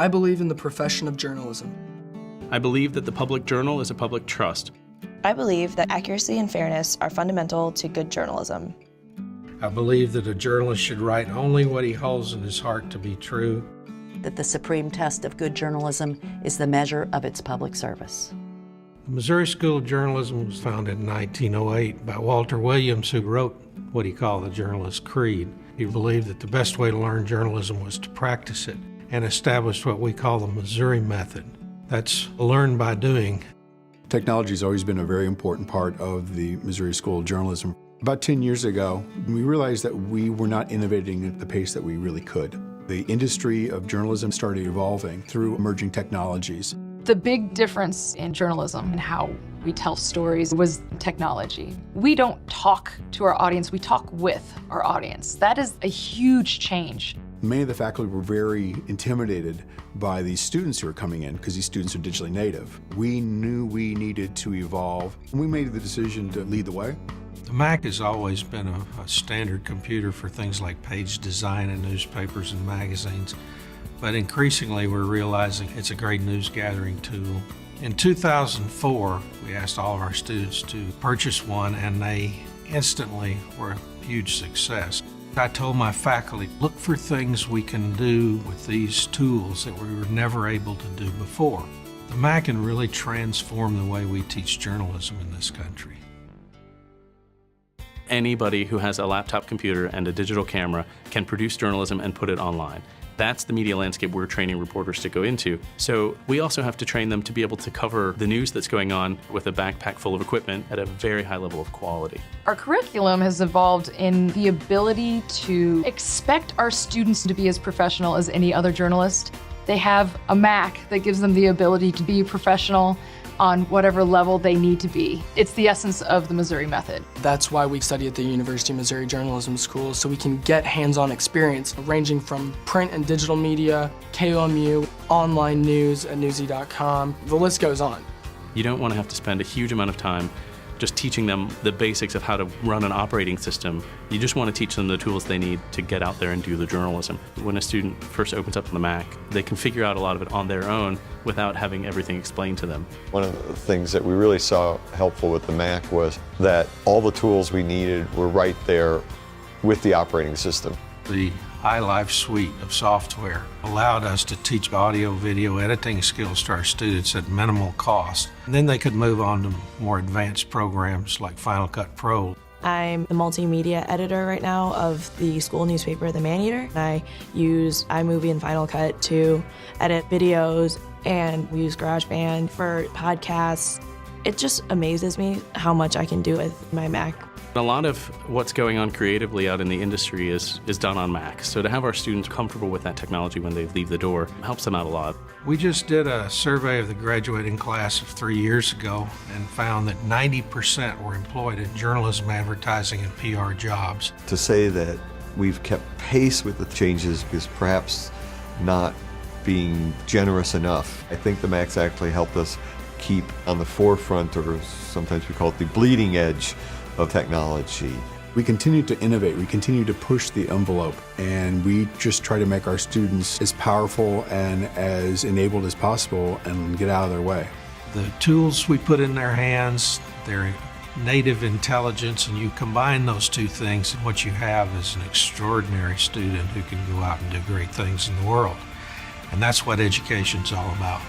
I believe in the profession of journalism. I believe that the public journal is a public trust. I believe that accuracy and fairness are fundamental to good journalism. I believe that a journalist should write only what he holds in his heart to be true. That the supreme test of good journalism is the measure of its public service. The Missouri School of Journalism was founded in 1908 by Walter Williams, who wrote what he called the Journalist's Creed. He believed that the best way to learn journalism was to practice it, and established what we call the Missouri method. That's learn by doing. Technology has always been a very important part of the Missouri School of Journalism. About 10 years ago, we realized that we were not innovating at the pace that we really could. The industry of journalism started evolving through emerging technologies. The big difference in journalism and how we tell stories was technology. We don't talk to our audience, we talk with our audience. That is a huge change. Many of the faculty were very intimidated by these students who are coming in because these students are digitally native. We knew we needed to evolve, and we made the decision to lead the way. The Mac has always been a standard computer for things like page design in newspapers and magazines, but increasingly we're realizing it's a great news gathering tool. In 2004, we asked all of our students to purchase one, and they instantly were a huge success. I told my faculty, look for things we can do with these tools that we were never able to do before. The Mac can really transform the way we teach journalism in this country. Anybody who has a laptop computer and a digital camera can produce journalism and put it online. That's the media landscape we're training reporters to go into. So we also have to train them to be able to cover the news that's going on with a backpack full of equipment at a very high level of quality. Our curriculum has evolved in the ability to expect our students to be as professional as any other journalist. They have a Mac that gives them the ability to be professional on whatever level they need to be. It's the essence of the Missouri method. That's why we study at the University of Missouri Journalism School, so we can get hands-on experience ranging from print and digital media, KOMU, online news at newsy.com. The list goes on. You don't want to have to spend a huge amount of time just teaching them the basics of how to run an operating system. You just want to teach them the tools they need to get out there and do the journalism. When a student first opens up the Mac, they can figure out a lot of it on their own without having everything explained to them. One of the things that we really saw helpful with the Mac was that all the tools we needed were right there with the operating system. The iLife suite of software allowed us to teach audio, video editing skills to our students at minimal cost. And then they could move on to more advanced programs like Final Cut Pro. I'm the multimedia editor right now of the school newspaper, The Maneater. I use iMovie and Final Cut to edit videos, and we use GarageBand for podcasts. It just amazes me how much I can do with my Mac. A lot of what's going on creatively out in the industry is done on Mac. So to have our students comfortable with that technology when they leave the door helps them out a lot. We just did a survey of the graduating class of 3 years ago and found that 90% were employed in journalism, advertising, and PR jobs. To say that we've kept pace with the changes is perhaps not being generous enough. I think the Mac's actually helped us keep on the forefront, or sometimes we call it the bleeding edge, of technology. We continue to innovate, we continue to push the envelope, and we just try to make our students as powerful and as enabled as possible and get out of their way. The tools we put in their hands, their native intelligence, and you combine those two things, and what you have is an extraordinary student who can go out and do great things in the world. And that's what education's all about.